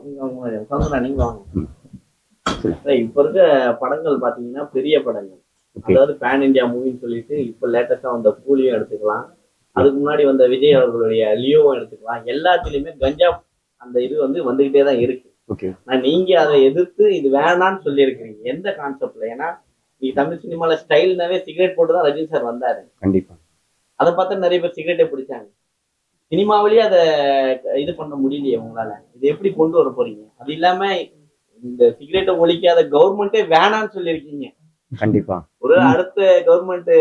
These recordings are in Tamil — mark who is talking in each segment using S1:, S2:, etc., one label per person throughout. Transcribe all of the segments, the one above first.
S1: நீங்க வாங்க. இப்ப இருக்க படங்கள் பாத்தீங்கன்னா பெரிய படங்கள், அதாவது பேன் இந்தியா மூவின்னு சொல்லிட்டு இப்ப லேட்டஸ்டா வந்த கூலியும் எடுத்துக்கலாம், அதுக்கு முன்னாடி வந்த விஜய் அவர்களுடைய லியோவும் எடுத்துக்கலாம். எல்லாத்துலயுமே கஞ்சா அந்த இது வந்துகிட்டே தான் இருக்கு. நீங்க அதை எதிர்த்து இது வேணான்னு சொல்லி இருக்கிறீங்க, எந்த கான்செப்ட்ல? ஏன்னா நீங்க தமிழ் சினிமால ஸ்டைல்னாவே சிகரெட் போட்டுதான் ரஜினி சார் வந்தாரு. கண்டிப்பா அதை பார்த்து நிறைய பேர் சிகரெட்டை பிடிச்சாங்க. சினிமாவிலேயே அதை இது பண்ண முடியலையே உங்களால. இது எப்படி கொண்டு வர போறீங்க? அது இல்லாம இந்த சிகரெட்டை ஒழிக்காத கவர்மெண்டே வேணான்னு சொல்லியிருக்கீங்க. கண்டிப்பா ஒரு அடுத்த கவர்மெண்ட்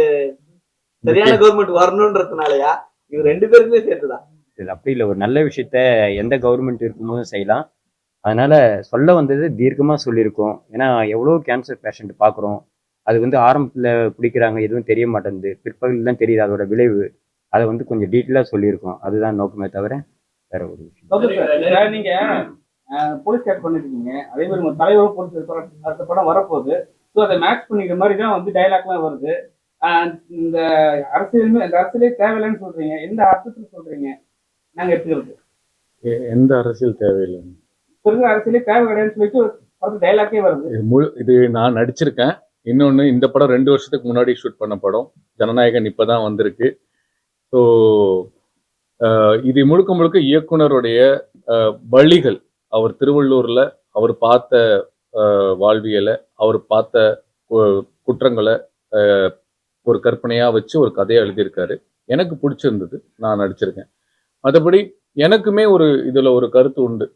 S1: சரியான கவர்மெண்ட் வரணும்ன்றதுனாலயா? இது ரெண்டு பேருக்குமே சேர்த்துதான்.
S2: இது அப்படி இல்லை, ஒரு நல்ல விஷயத்த எந்த கவர்மெண்ட் இருக்கும்போதும் செய்யலாம். அதனால சொல்ல வந்தது தீர்க்கமா சொல்லியிருக்கோம். ஏன்னா எவ்வளோ கேன்சர் பேஷண்ட் பார்க்குறோம். அது ஆரம்பத்தில் பிடிக்கிறாங்க, எதுவும் தெரிய மாட்டேங்குது, பிற்பகல் தான் தெரியுது அதோட விளைவு. அதை கொஞ்சம் டீட்டெயிலாக சொல்லியிருக்கோம். அதுதான் நோக்கமே தவிர வேற ஒரு
S3: விஷயம். நீங்க போலீஸ் கேட் பண்ணிருக்கீங்க, அதே மாதிரி உங்க தலைவரும் போலீஸ் அடுத்த படம் வரப்போகுது. ஸோ அதை மேட்ச் பண்ணிக்கிற மாதிரி தான் டைலாக்லாம் வருது. இந்த அரசியலுமே இந்த அரசியலே தேவையில்லைன்னு சொல்றீங்க, எந்த அர்த்தத்தில் சொல்றீங்க? நாங்க எடுத்துக்கிறது
S4: எந்த அரசியல் தேவையில்லை,
S3: அரசியலே தேவை கிடையாதுன்னு சொல்லிட்டு டைலாக்கே வருது.
S4: இது நான் நடிச்சிருக்கேன். இன்னொன்று, இந்த படம் 2 வருஷத்துக்கு முன்னாடி ஷூட் பண்ண படம். ஜனநாயகன் இப்போதான் வந்திருக்கு. ஸோ இது முழுக்க முழுக்க இயக்குனருடைய வழிகள். அவர் திருவள்ளூரில் அவர் பார்த்த வாழ்வியலை, அவர் பார்த்த குற்றங்களை ஒரு கற்பனையாக வச்சு ஒரு கதையை எழுதியிருக்காரு. எனக்கு பிடிச்சிருந்தது, நான் நடிச்சிருக்கேன். மற்றபடி எனக்குமே இதில் ஒரு கருத்து உண்டு.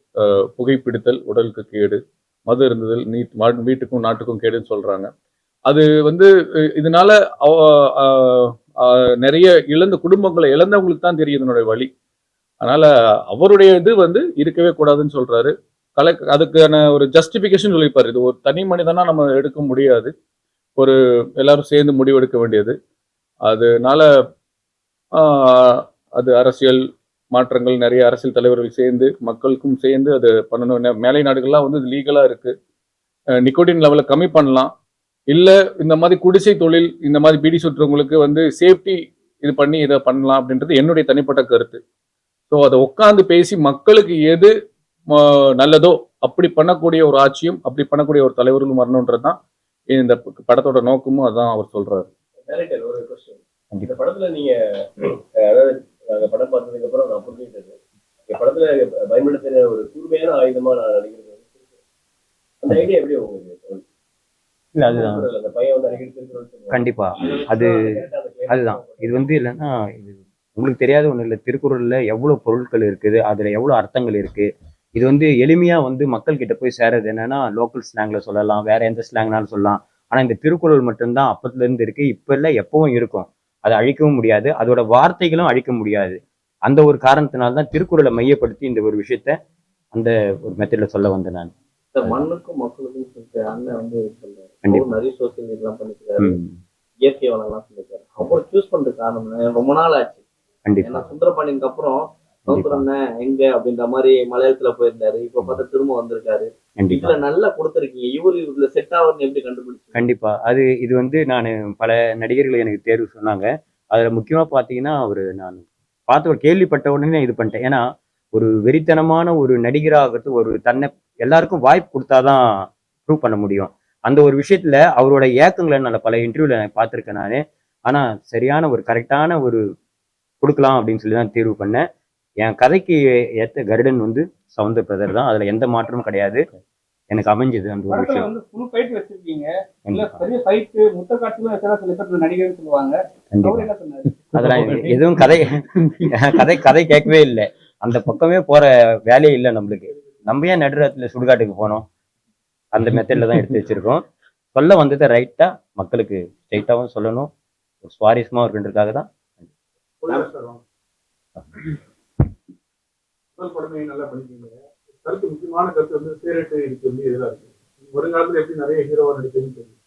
S4: புகைப்பிடித்தல் உடலுக்கு கேடு, மது இருந்ததில் வீட்டுக்கும் நாட்டுக்கும் கேடுன்னு சொல்கிறாங்க. அது இதனால நிறைய இழந்த குடும்பங்களை இழந்தவங்களுக்கு தான் தெரியும் இதனுடைய வழி. அதனால அவருடைய இது இருக்கவே கூடாதுன்னு சொல்றாரு. அதுக்கான ஒரு ஜஸ்டிபிகேஷன் சொல்லிப்பாரு. இது ஒரு தனி மனிதனா நம்ம எடுக்க முடியாது, ஒரு எல்லாரும் சேர்ந்து முடிவெடுக்க வேண்டியது. அதனால அது அரசியல் மாற்றங்கள், நிறைய அரசியல் தலைவர்கள் சேர்ந்து மக்களுக்கும் சேர்ந்து அது பண்ணணும். மேலை நாடுகள்லாம் இது லீகலா இருக்கு. நிக்கோட்டின் லெவலை கம்மி பண்ணலாம். இல்லை இந்த மாதிரி குடிசை தொழில், இந்த மாதிரி பீடி சுற்றுறவங்களுக்கு சேஃப்டி இது பண்ணி இதை பண்ணலாம் அப்படின்றது என்னுடைய தனிப்பட்ட கருத்து. ஸோ அதை உட்காந்து பேசி மக்களுக்கு எது நல்லதோ அப்படி பண்ணக்கூடிய ஒரு ஆட்சியும் அப்படி பண்ணக்கூடிய ஒரு தலைவர்களும் வரணுன்றது தான் இந்த படத்தோட நோக்கமும். அதான் அவர் சொல்றாரு.
S5: இந்த படத்துல நீங்க அதாவது படம் பார்த்ததுக்கு அப்புறம் நான் புரிஞ்சுக்கிட்டது, இந்த படத்துல பயன்படுத்தின ஒரு கூர்மையான ஆயுதமா நான் நடிக்கிறது. அந்த ஐடியா எப்படி உங்களுக்கு?
S2: இல்லை, அதுதான் கண்டிப்பா. அதுதான் இது இல்லைன்னா இது உங்களுக்கு தெரியாத ஒன்றும் இல்லை. திருக்குறள்ல எவ்வளவு பொருட்கள் இருக்குது, அதுல எவ்வளவு அர்த்தங்கள் இருக்கு. இது எளிமையா மக்கள் கிட்ட போய் சேரது என்னன்னா லோக்கல் ஸ்லாங்ல சொல்லலாம், வேற எந்த ஸ்லாங்னாலும் சொல்லலாம். ஆனா இந்த திருக்குறள் மட்டும்தான் அப்பத்துல இருந்து இருக்கு, இப்ப இல்லை எப்பவும் இருக்கும். அதை அழிக்கவும் முடியாது, அதோட வார்த்தைகளும் அழிக்க முடியாது. அந்த ஒரு காரணத்தினால்தான் திருக்குறளை மையப்படுத்தி இந்த ஒரு விஷயத்த அந்த ஒரு மெத்தட்ல சொல்ல வந்தேன் நான்.
S1: மண்ணுக்கும் மக்களுக்கும் சொல்லிட்டு அண்ணன் சொல்றாரு, நிறைய சோசியல் மீடியாலாம் பண்ணிக்கிறாரு, இயற்கை வளங்கள்லாம் சொல்லிருக்காரு. அப்புறம் சூஸ் பண்றது காரணம் ரொம்ப நாள் ஆச்சு. ஏன்னா சுந்தரபாண்டியனுக்கு அப்புறம் எங்க அப்படின்ற மாதிரி மலையாளத்துல போயிருந்தாரு, இப்ப பார்த்தா திரும்ப வந்திருக்காரு. இதுல நல்லா கொடுத்திருக்கீங்க, இதுல செட் ஆகுதுன்னு எப்படி கண்டுபிடிச்சு?
S2: கண்டிப்பா இது நான் பல நடிகர்கள் எனக்கு தேர்வு சொன்னாங்க. அதுல முக்கியமா பாத்தீங்கன்னா நான் பார்த்து ஒரு கேள்விப்பட்ட உடனே இது பண்ணிட்டேன். ஏன்னா ஒரு வெறித்தனமான ஒரு நடிகராகிறது ஒரு தன்னை எல்லாருக்கும் வாய்ப்பு கொடுத்தாதான் ப்ரூவ் பண்ண முடியும். அந்த ஒரு விஷயத்துல அவரோட ஏக்கங்களை நான் பல இன்டர்வியூல பார்த்துருக்கேன் நானு. ஆனா சரியான ஒரு கரெக்டான ஒரு கொடுக்கலாம் அப்படின்னு சொல்லி தான் தேர்வு பண்ணேன். என் கதைக்கு ஏற்ற கருடன் சவுந்தர பிரதர் தான், அதுல எந்த மாற்றமும் கிடையாது. எனக்கு அமைஞ்சது அந்த ஒரு விஷயம். அதெல்லாம் எதுவும் கதை கேட்கவே இல்லை. அந்த பக்கமே போற வேலையே இல்லை நம்மளுக்கு. நம்ம ஏன் நடுராத்துல சுடுகாட்டுக்கு போனோம்? அந்த மெத்தட்ல தான் எடுத்து வச்சிருக்கோம். சொல்ல வந்ததை ரைட்டா மக்களுக்கு ஸ்ட்ரைட்டாவும் சொல்லணும், ஒரு சுவாரஸ்யமா இருக்குன்றதுக்காக தான்.
S4: கருத்து முக்கியமான கருத்து சீரட்டு இருக்கு எதிராக இருக்கு. வருங்காலத்துல எப்படி நிறைய ஹீரோவா நடிக்கிறதுன்னு தெரியும்.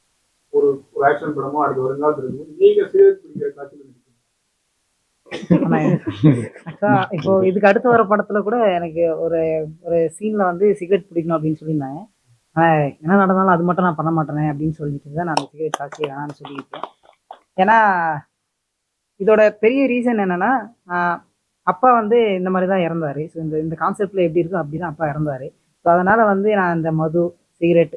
S4: ஒரு ஆக்ஷன் படமோ அடுத்த வருங்காலத்துல இருக்கும். நீங்க சீரட் பிடிக்கிற காட்சியில்
S6: இப்போ இதுக்கு அடுத்து வர படத்துல கூட எனக்கு ஒரு சீன்ல சிகரெட் பிடிக்கணும் அப்படின்னு சொல்லியிருந்தாங்க. என்ன நடந்தாலும் அது மட்டும் நான் பண்ண மாட்டேனே அப்படின்னு சொல்லிட்டு தான் நான் சிகரெட் காட்சி வேணான்னு சொல்லியிருக்கேன். ஏன்னா இதோட பெரிய ரீசன் என்னன்னா, அப்பா இந்த மாதிரி தான் இறந்தாரு. ஸோ இந்த கான்செப்ட்ல எப்படி இருக்கோ அப்படிதான் அப்பா இறந்தாரு. ஸோ அதனால வந்து நான் இந்த மது, சிகரெட்,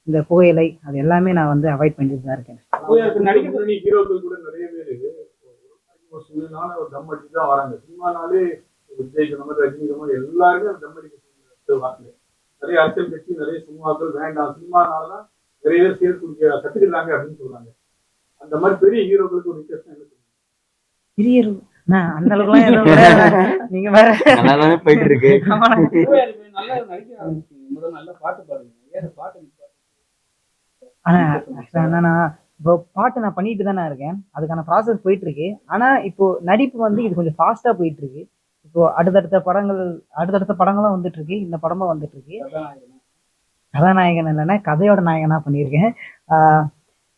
S6: இந்த புகையிலை அது எல்லாமே நான் வந்து அவாய்ட் பண்ணிட்டு தான் இருக்கேன்.
S3: நடிகர்
S7: ஹீரோக்கள் கூட நிறைய பேர் ஒரு சில நாள் ஒரு தம் அடிச்சு தான் வராங்க. சினிமானாலே விஜய் சொன்ன ரஜினி சொன்ன எல்லாருமே தம் அடிக்க வாங்க. நிறைய அரசியல் கட்சி நிறைய சினிமாக்கள் வேண்டாம், சினிமானாலதான் நிறைய பேர் சேர்த்து குடிக்க கத்துக்கிறாங்க அப்படின்னு சொல்றாங்க. அந்த மாதிரி பெரிய ஹீரோக்களுக்கு ஒரு ரிக்வெஸ்ட் என்ன சொல்லுங்க?
S6: பெரிய அந்த அளவுக்குலாம் எதுவும் கிடையாது. நீங்க வேற
S2: நல்லாதானே போயிட்டு இருக்கு.
S3: நல்லா நடிக்க ஆரம்பிச்சீங்க, முதல்ல நல்லா பாட்டு பாடுங்க. ஏன் பாட்டு
S6: ஆனா actually என்னன்னா இப்போ பாட்டு நான் பண்ணிட்டு தானே இருக்கேன், அதுக்கான ப்ராசஸ் போயிட்டு இருக்கு. ஆனா இப்போ நடிப்பு வந்து இது கொஞ்சம் ஃபாஸ்டா போயிட்டு இருக்கு. இப்போ அடுத்தடுத்த படங்களும் வந்துட்டு இருக்கு, இந்த படமும் வந்துட்டு இருக்கு. கதாநாயகன் இல்லைன்னா கதையோட நாயகனா பண்ணியிருக்கேன்.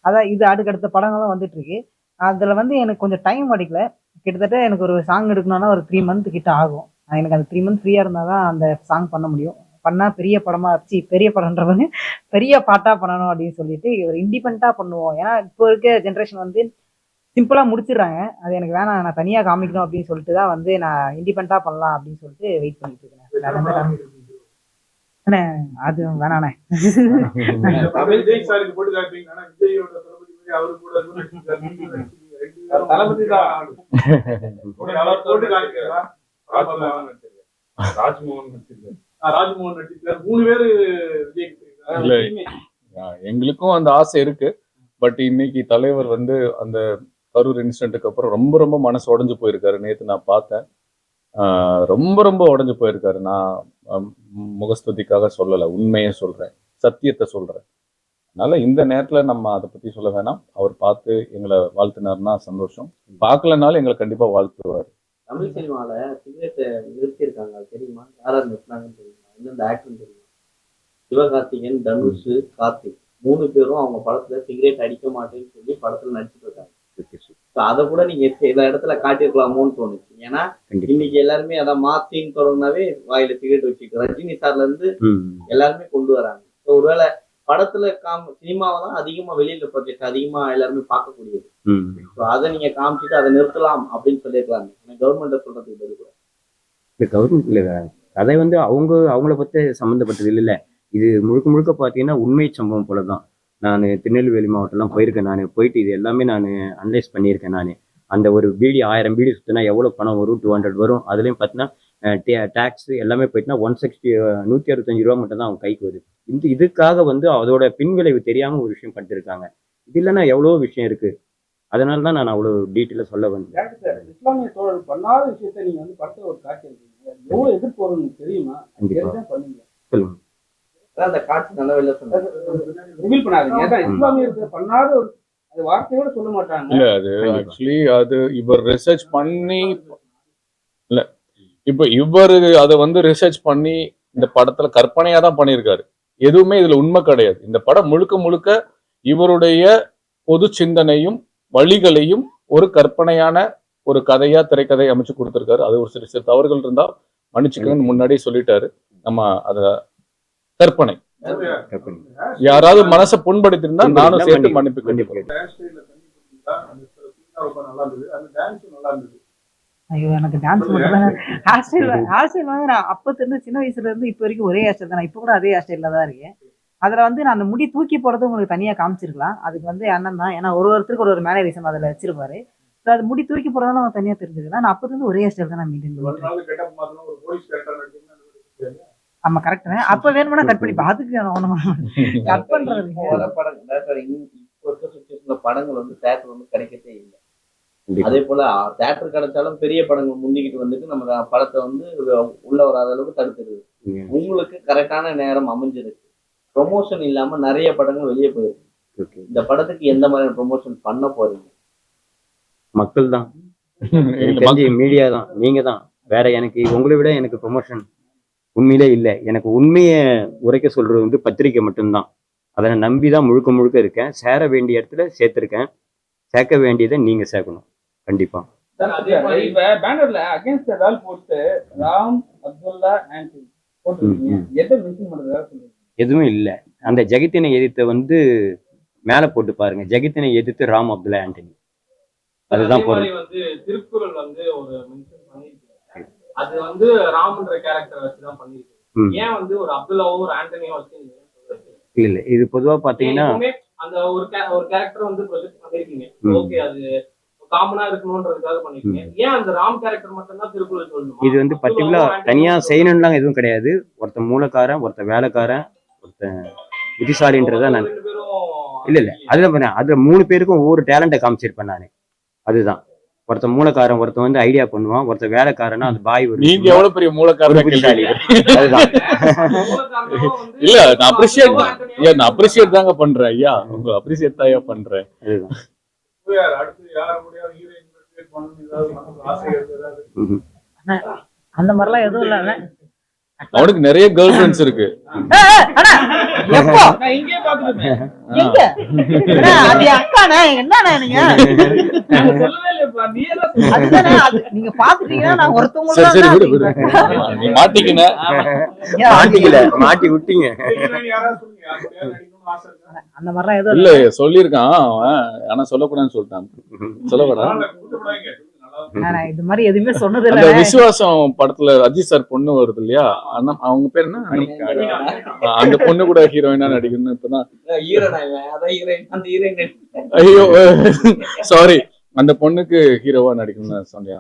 S6: அதான் இது அடுத்தடுத்த படங்களும் வந்துட்டு இருக்கு. அதுல வந்து எனக்கு கொஞ்சம் டைம் அடிக்கல. கிட்டத்தட்ட எனக்கு ஒரு சாங் எடுக்கணும்னா ஒரு 3 மந்த் கிட்ட ஆகும். எனக்கு அந்த 3 மந்த் ஃப்ரீயா இருந்தாதான் அந்த சாங் பண்ண முடியும். பண்ணா பெரிய படமா பெரிய படம்ன்றவங்க பெரிய பாட்டா பண்ணணும் அப்படின்னு சொல்லிட்டு ஒரு இண்டிபெண்டா பண்ணுவோம். ஏன்னா இப்போ இருக்க ஜென்ரேஷன் வந்து சிம்பிளா முடிச்சிடுறாங்க. அது எனக்கு வேணாம், நான் தனியா காமிக்கணும் அப்படின்னு சொல்லிட்டு தான் வந்து நான் இண்டிபெண்டா பண்ணலாம் அப்படின்னு சொல்லிட்டு வெயிட் பண்ணிட்டு இருக்கேன். அது வேணாண்ணே.
S7: விஜய் சாருக்கு போட்டு காட்டுறீங்க. ஆனா விஜயோட தளபதி மாதிரி அவரு கூட
S3: தளபதி தான்
S7: போட்டு காட்டுறீங்களா?
S4: ராஜ்மோகன் நடிச்சிருக்காரு.
S7: ராஜ்மோகன் நடிச்சிருக்காரு. 3 பேரு விஜய்
S4: இல்ல, எங்களுக்கும் அந்த ஆசை இருக்கு. பட் இன்னைக்கு தலைவர் வந்து அந்த கரூர் இன்சிடென்ட்டுக்கு அப்புறம் ரொம்ப ரொம்ப மனசு உடைஞ்சு போயிருக்காரு. நேற்று நான் பார்த்தேன், ரொம்ப ரொம்ப உடைஞ்சு போயிருக்காரு. நான் முகஸ்துதிக்காக சொல்லலை, உண்மையை சொல்றேன், சத்தியத்தை சொல்றேன். அதனால இந்த நேரத்துல நம்ம அதை பத்தி சொல்ல வேணாம். அவர் பார்த்து எங்களை வாழ்த்தினார்னா சந்தோஷம், பார்க்கலனாலும் எங்களை கண்டிப்பா வாழ்த்துவார்.
S1: தமிழ் சினிமால சிகரெட்டை நிறுத்தியிருக்காங்க, அது தெரியுமா? யாரார் நிறுத்தினாங்கன்னு தெரியுமா? எந்தெந்த ஆக்டர் தெரியுமா? சிவகார்த்திகேயன், தனுஷ், கார்த்திக் 3 பேரும் அவங்க படத்துல சிகரெட் அடிக்க மாட்டேன்னு சொல்லி படத்துல நடிச்சுட்டு இருக்காங்க. அதை கூட நீங்க சில இடத்துல காட்டியிருக்கலாமோன்னு தோணுச்சு. ஏன்னா இன்னைக்கு எல்லாருமே அதான் மாசின்னு தொடங்கினாவே வாயில சிகரெட் வச்சுட்டு ரஜினி சார்ல இருந்து எல்லாருமே கொண்டு வராங்க. ஒருவேளை படத்துல சினிமாவை தான் அதிகமா வெளியில ப்ரொஜெக்ட் அதிகமா எல்லாருமே பார்க்கக்கூடியது. அதை நீங்க காமிச்சிட்டு அதை நிறுத்தலாம் அப்படின்னு சொல்லியிருக்கலாங்க. கவர்மெண்ட் சொல்றதுக்கு பதில் கூட
S2: இந்த கவர்மெண்ட் இல்லை, கதை வந்து அவங்கள பத்தி சம்மந்தப்பட்டது இல்லை. இது முழுக்க முழுக்க பார்த்தீங்கன்னா உண்மை சம்பவம் போல தான். நான் திருநெல்வேலி மாவட்டம்லாம் போயிருக்கேன். நான் போயிட்டு இது எல்லாமே நான் அனலைஸ் பண்ணியிருக்கேன். நான் அந்த ஒரு பீடி 1000 பீடி சுற்றினா எவ்வளோ பணம் வரும்? 200 வரும். அதுலேயும் பார்த்தீங்கன்னா டேக்ஸ் எல்லாமே போயிட்டுனா 165 ரூபா மட்டும் தான் அவங்க கைக்கு வருது. இதுக்காக வந்து அதோட பின்விளைவு தெரியாமல் ஒரு விஷயம் பண்ணிருக்காங்க. இது இல்லைன்னா எவ்வளோ விஷயம் இருக்கு. அதனால தான் நான் அவ்வளோ டீட்டெயிலாக சொல்ல வந்தேன்.
S3: இஸ்லாமிய தோழர் பண்ணாத விஷயத்த நீங்க வந்து படத்தை ஒரு காட்சி இருக்கீங்க, எவ்வளவு எதிர்ப்பு வரும்னு தெரியுமா? பண்ணுங்க,
S2: சொல்லுங்க.
S1: அந்த காட்சி நல்லா வெளில சொன்னாங்க,
S3: ரிவீல் பண்ணாதீங்க. அதான் இஸ்லாமிய பண்ணாத ஒரு அது வார்த்தையோட சொல்ல மாட்டாங்க.
S4: இல்ல, அது ஆக்சுவலி அது இவர் ரிசர்ச் பண்ணி இல்ல, இப்ப இவர் அதை வந்து ரிசர்ச் பண்ணி இந்த படத்துல கற்பனையா தான் பண்ணியிருக்காரு. எதுவுமே இதுல உண்மை கிடையாது. இந்த படம் முழுக்க முழுக்க இவருடைய பொது சிந்தனையும் வழிகளையும் ஒரு கற்பனையான ஒரு கதையா திரைக்கதை அமைச்சு கொடுத்திருக்காரு. அது ஒரு சில தவறுகள் இருந்தா மன்னிச்சுக்கன்னு முன்னாடியே சொல்லிட்டாரு. நம்ம அத கற்பனை யாராவது மனசை புண்படுத்திருந்தா நானும் சேர்த்து மன்னிப்பு கேட்டுக்கிறேன்.
S6: ஐயோ, எனக்கு டான்ஸ் மட்டும் தான். ஹேர் ஸ்டைல் வந்து நான் அப்பத்துல இருந்து சின்ன வயசுல இருந்து இப்போ வரைக்கும் ஒரே ஹேர் ஸ்டைல் தான். நான் இப்போ கூட அதே ஹேர் ஸ்டைல்ல தான் இருக்கேன். அதுல வந்து நான் அந்த முடி தூக்கி போறது உங்களுக்கு தனியா காமிச்சிருக்கலாம். அதுக்கு வந்து அண்ணன் தான், ஏன்னா ஒருத்தருக்கு ஒரு மேனரிசம் அதுல வச்சிருப்பாரு. அது முடி தூக்கி போறதால அவங்க தனியா தெரிஞ்சுக்கலாம். நான் அப்பத்துல இருந்து ஒரே ஹேர் ஸ்டைல் தான் நான் மெயின்டைன் பண்ணுவேன். ஆமா, கரெக்ட். அப்ப வேணும்னா கட் பண்ணிப்பா, அதுக்கு கட் பண்றது
S1: படங்கள் வந்து தேட்டர் வந்து கிடைக்கவே இல்லை. அதே போல தேட்டர் கிடைச்சாலும் பெரிய படங்கள் முந்திக்கிட்டு வந்துட்டு நம்ம படத்தை வந்து உள்ள வராத அளவுக்கு தடுத்துருது. உங்களுக்கு கரெக்டான நேரம் அமைஞ்சிருக்கு, ப்ரொமோஷன் இல்லாம நிறைய படங்கள் வெளியே போயிருக்கு. இந்த படத்துக்கு எந்த மாதிரியான ப்ரொமோஷன் பண்ண போறீங்க?
S2: மக்கள் தான், மீடியா தான், நீங்க தான். வேற எனக்கு உங்களை விட எனக்கு ப்ரொமோஷன் உண்மையிலே இல்லை. எனக்கு உண்மையை உரைக்க சொல்றது வந்து பத்திரிக்கை மட்டும்தான். அதை நம்பி தான் முழுக்க முழுக்க இருக்கேன். சேர வேண்டிய இடத்துல சேர்த்திருக்கேன். சேர்க்க வேண்டியதை நீங்க சேர்க்கணும் கண்டிப்பா.
S3: இப்ப பேனர்ல அகைன்ஸ்ட் வால் போட்டு ராம் அப்துல்லா ஆண்டனி போட்டுருக்கீங்க, எதை மென்ஷன் பண்றதா சொல்லுங்க?
S2: எதுவும் இல்லை. அந்த ஜெகத்தினை எதிர்த்த வந்து மேல போட்டு பாருங்க, ஜெகத்தினை எதிர்த்து ராம் அப்துல்லா ஆண்டனி, அதுதான் போடுறது.
S8: வந்து திருக்குறள் வந்து ஒரு மென்ஷன் பண்ணிருக்கு, அது வந்து ராம்ன்ற கேரக்டர் வச்சுதான் பண்ணிருக்கு.
S3: ஏன் வந்து ஒரு அப்துல்லாவோ ஒரு ஆண்டனியோ வச்சு
S2: இல்ல இது பொதுவா பாத்தீங்கன்னா
S3: அந்த ஒரு கேரக்டர் வந்து ப்ரொஜெக்ட் பண்ணிருக்கீங்க. ஓகே, அது காமனா இருக்கணும்ன்றதுக்காக பண்ணிருக்கீங்க. ஏன் அந்த ராம் கேரக்டர் மட்டும் தான் திருக்குறள் சொல்லணும்?
S2: இது வந்து பர்டிகுலரா தனியா செய்யணும்லாம் எதுவும் கிடையாது. ஒருத்தன் மூலக்காரன், ஒருத்தன் வேலைக்காரன், ஒருத்தன் புத்திசாலின்றதா நான் இல்ல அதுல 3 பேருக்கும் ஒவ்வொரு டேலண்ட்டை காமிச்சிருப்பேன் நானு. அதுதான் ஒருத்தன் மூலக்காரன், ஒருத்தன் வந்து ஐடியா பண்ணுவான், ஒருத்தன் வேலைக்காரனா அந்த பாய் ஒரு
S4: நீங்க எவ்வளவு பெரிய மூலக்காரன்
S2: புத்திசாலி. அதுதான்
S4: இல்ல நான் அப்ரிஷியேட் தாங்க பண்றேன் ஐயா, உங்க அப்ரிஷியேட் தான் பண்றேன்.
S2: அதுதான்
S7: அடுத்து யார முடியாது ஹீரோயின் பண்ணணும் ஏதாவது ஆசை ஏதாவது
S6: அந்த மாதிரிலாம் எதுவும் இல்ல.
S4: அவனுக்கு நிறைய கேர்ள் ஃபிரெண்ட்ஸ் இருக்கு.
S6: எப்போ
S3: நான் இங்கே பாத்துட்டேன்.
S6: எங்க அது அக்கானே என்னண்ணே நீங்க
S3: சொல்லவே இல்லப்பா, நீயே தான் சொன்ன.
S6: அதுதானே நீங்க பாத்துட்டீங்கன்னா நான் ஒருத்தவங்க
S4: சரி விடு விடு, நீ மாட்டிக்கின.
S2: மாட்டி விட்டீங்க.
S7: ஹீரோயின் யாராவது சொல்லுங்க யார் பேர் நடிக்கணும்னு ஆசை இருக்கா?
S6: அந்த மாதிரிலாம் எதுவும்
S4: இல்ல சொல்லியிருக்கான் அவன், ஆனா சொல்லக்கூடாதுன்னு சொல்லிட்டான். சொல்லக்கூடாது.
S7: கூட்டப்படாதீங்க
S6: நான் இது மாதிரி எதுவுமே சொன்னது
S4: அந்த
S6: இல்ல.
S4: விசுவாசம் படத்துல அஜித் சார் பொண்ணு வருது இல்லையா, அவங்க பேர் என்ன, அந்த பொண்ணு கூட ஹீரோயினா நடிக்கணும்னு இப்பதான். ஐயோ சாரி, அந்த பொண்ணுக்கு ஹீரோவா நடிக்கணும்னு சொன்னேன்.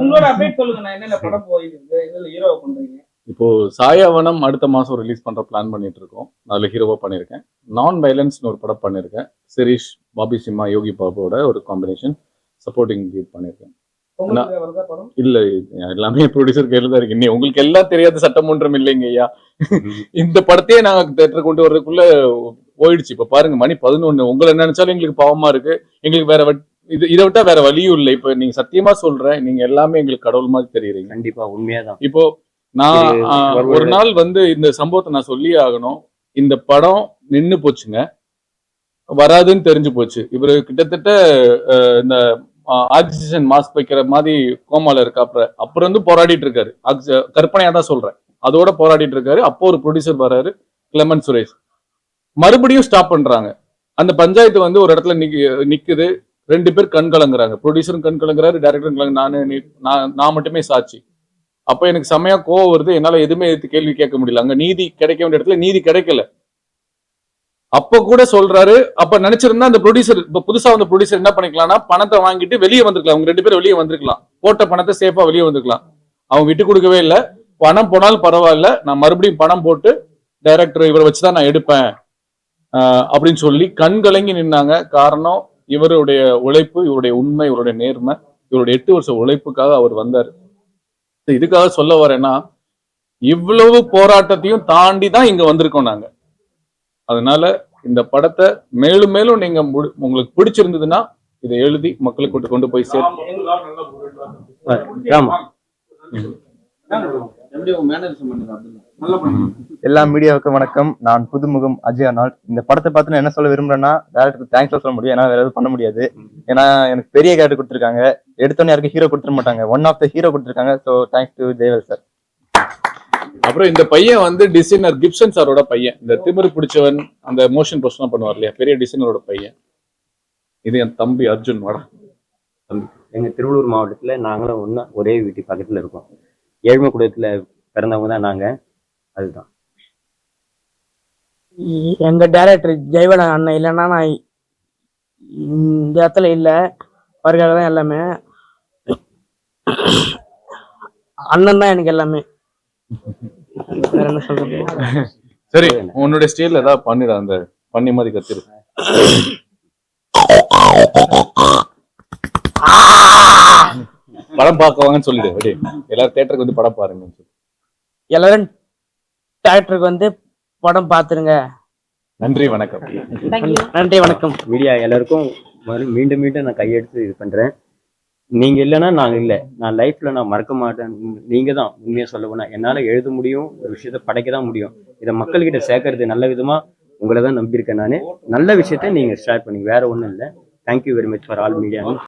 S3: உங்களோட அப்டேட் சொல்லுங்க. நான் என்னென்ன படம் போயிருக்கு, இதுல ஹீரோவா பண்றீங்க?
S4: இப்போ சாயாவனம் அடுத்த மாசம் ரிலீஸ் பண்ற பிளான் பண்ணிட்டு இருக்கோம். அதுல ஹீரோவா பண்ணிருக்கேன். நான் வயலன்ஸ்னு ஒரு படம் பண்ணிருக்கேன். சிரீஷ், பாபி சிம்மா, யோகி பாபுவோட ஒரு காம்பினேஷன் சப்போர்ட்டிங் லீட் பண்ணிருக்கேன். இல்ல எல்லாமே ப்ரொடியூசர் கையில தான் இருக்கு. உங்களுக்கு எல்லாம் தெரியாத சட்டம் ஒன்றும் இல்லைங்க ஐயா. இந்த படத்தையே நாங்க தேட்டர் கொண்டு வர்றதுக்குள்ள போயிடுச்சு. இப்ப பாருங்க மணி 11. உங்களை நினைச்சாலும் எங்களுக்கு பாவமா இருக்கு. எங்களுக்கு வேற இதை விட்டா வேற வழியும் இல்லை. இப்ப நீங்க சத்தியமா சொல்றேன், நீங்க எல்லாமே எங்களுக்கு கடவுள் மாதிரி தெரியுறீங்க.
S2: கண்டிப்பா உண்மையாதான்.
S4: இப்போ நான் ஒரு நாள் வந்து இந்த சம்பவத்தை நான் சொல்லியே ஆகணும். இந்த படம் நின்னு போச்சுங்க, வராதுன்னு தெரிஞ்சு போச்சு. இவரு கிட்டத்தட்ட இந்த ஆக்சிஜன் மாஸ்க் வைக்கிற மாதிரி கோமால இருக்காப்ல. அப்புறம் வந்து போராடிட்டு இருக்காரு. கற்பனையா தான் சொல்றேன், அதோட போராடிட்டு இருக்காரு. அப்போ ஒரு ப்ரொடியூசர் வர்றாரு, கிளமன் சுரேஷ். மறுபடியும் ஸ்டாப் பண்றாங்க. அந்த பஞ்சாயத்து வந்து ஒரு இடத்துல நிக்குது. 2 பேர் கண் கலங்குறாங்க. ப்ரொடியூசரும் கண் கலங்குறாரு, டைரக்டரும் கலங்கு. நான் மட்டுமே சாட்சி. அப்ப எனக்கு செமையா கோவம் வருது. என்னால எதுவுமே கேள்வி கேட்க முடியல. அங்க நீதி கிடைக்க வேண்டிய இடத்துல நீதி கிடைக்கல. அப்ப கூட சொல்றாரு, அப்ப நினைச்சிருந்தா அந்த ப்ரொடியூசர், இப்ப புதுசா வந்த ப்ரொடியூசர் என்ன பண்ணிக்கலாம்னா, பணத்தை வாங்கிட்டு வெளியே வந்திருக்கலாம். அவங்க 2 பேரும் வெளியே வந்திருக்கலாம். போட்ட பணத்தை சேஃபா வெளியே வந்திருக்கலாம். அவங்க விட்டு கொடுக்கவே இல்லை. பணம் போனாலும் பரவாயில்ல, நான் மறுபடியும் பணம் போட்டு டைரக்டர் இவரை வச்சுதான் நான் எடுப்பேன் அப்படின்னு சொல்லி கண் கலங்கி நின்னாங்க. காரணம் இவருடைய உழைப்பு, இவருடைய உண்மை, இவருடைய நேர்மை, இவருடைய 8 வருஷ உழைப்புக்காக அவர் வந்தார். இதுக்காக சொல்ல வரேன்னா, இவ்வளவு போராட்டத்தையும் தாண்டி தான் இங்க வந்திருக்கோம் நாங்க. அதனால இந்த படத்தை மேலும் மேலும் நீங்க உங்களுக்கு பிடிச்சிருந்ததுன்னா இதை எழுதி மக்களுக்கு கொண்டு போய் சேர்த்து.
S8: எல்லா மீடியாவுக்கும் வணக்கம். நான் புதுமுகம் அஜய் அர்னால்ட். இந்த படத்தை பார்த்து நான் என்ன சொல்ல விரும்புறேன்னா, டேரக்டருக்கு தேங்க்ஸ் சொல்ல முடியும். ஏன்னா வேற எதுவும் பண்ண முடியாது. ஏன்னா எனக்கு பெரிய கேரக்டர் கொடுத்துருக்காங்க. எடுத்தோன்னே யாருக்கும் ஹீரோ கொடுத்துட மாட்டாங்க. ஒன் ஆஃப் த ஹீரோ கொடுத்துருக்காங்க. So thanks to Jayavel sir.
S4: அப்புறம் இந்த பையன் வந்து டிசைனர் கிப்சன் சாரோட பையன். இந்த திமிரு பிடிச்சவன் அந்த மோஷன் போஸ்ட்லாம் பண்ணுவார் இல்லையா, பெரிய டிசைனரோட பையன். இது என் தம்பி அர்ஜுன். வாடா தம்பி.
S2: எங்க திருவள்ளூர் மாவட்டத்துல நாங்களும் ஒரே வீட்டு பக்கத்துல இருக்கோம். ஏழ்மை குடும்பத்துல பிறந்தவங்க தான் நாங்க. அதுதான்
S9: எங்க டைரக்டர் ஜெயவேல் அண்ணன் இல்லைன்னா நான் இந்த இடத்துல இல்லை. அவருக்காக தான் எல்லாமே. அண்ணன் தான் எனக்கு எல்லாமே. வேற என்ன சொல்றது?
S4: சரி, உன்னுடைய ஸ்டைல்ல ஏதாவது பண்ணிட, அந்த பண்ணி மாதிரி கத்திரு. படம் பார்க்க வாங்கன்னு சொல்லிடு. அப்படியே எல்லாரும் தியேட்டருக்கு வந்து படம் பாருங்க.
S9: எல்லாரும் தியேட்டருக்கு வந்து படம் பார்த்துருங்க.
S4: நன்றி, வணக்கம்.
S9: நன்றி, வணக்கம்.
S2: மீடியா எல்லாருக்கும் மீண்டும் மீண்டும் நான் கையெடுத்து இது பண்றேன். நீங்க இல்லைன்னா நாங்க இல்லை. நான் லைஃப்ல நான் மறக்க மாட்டேன். நீங்க தான் உண்மையா சொல்ல போனா. என்னால எழுத முடியும், ஒரு விஷயத்த படைக்க தான் முடியும். இதை மக்கள்கிட்ட சேர்க்கறது நல்ல விதமா உங்களை தான் நம்பியிருக்கேன். நான் நல்ல விஷயத்த நீங்க ஷேர் பண்ணி வேற ஒன்றும் இல்லை. Thank you very much for all media.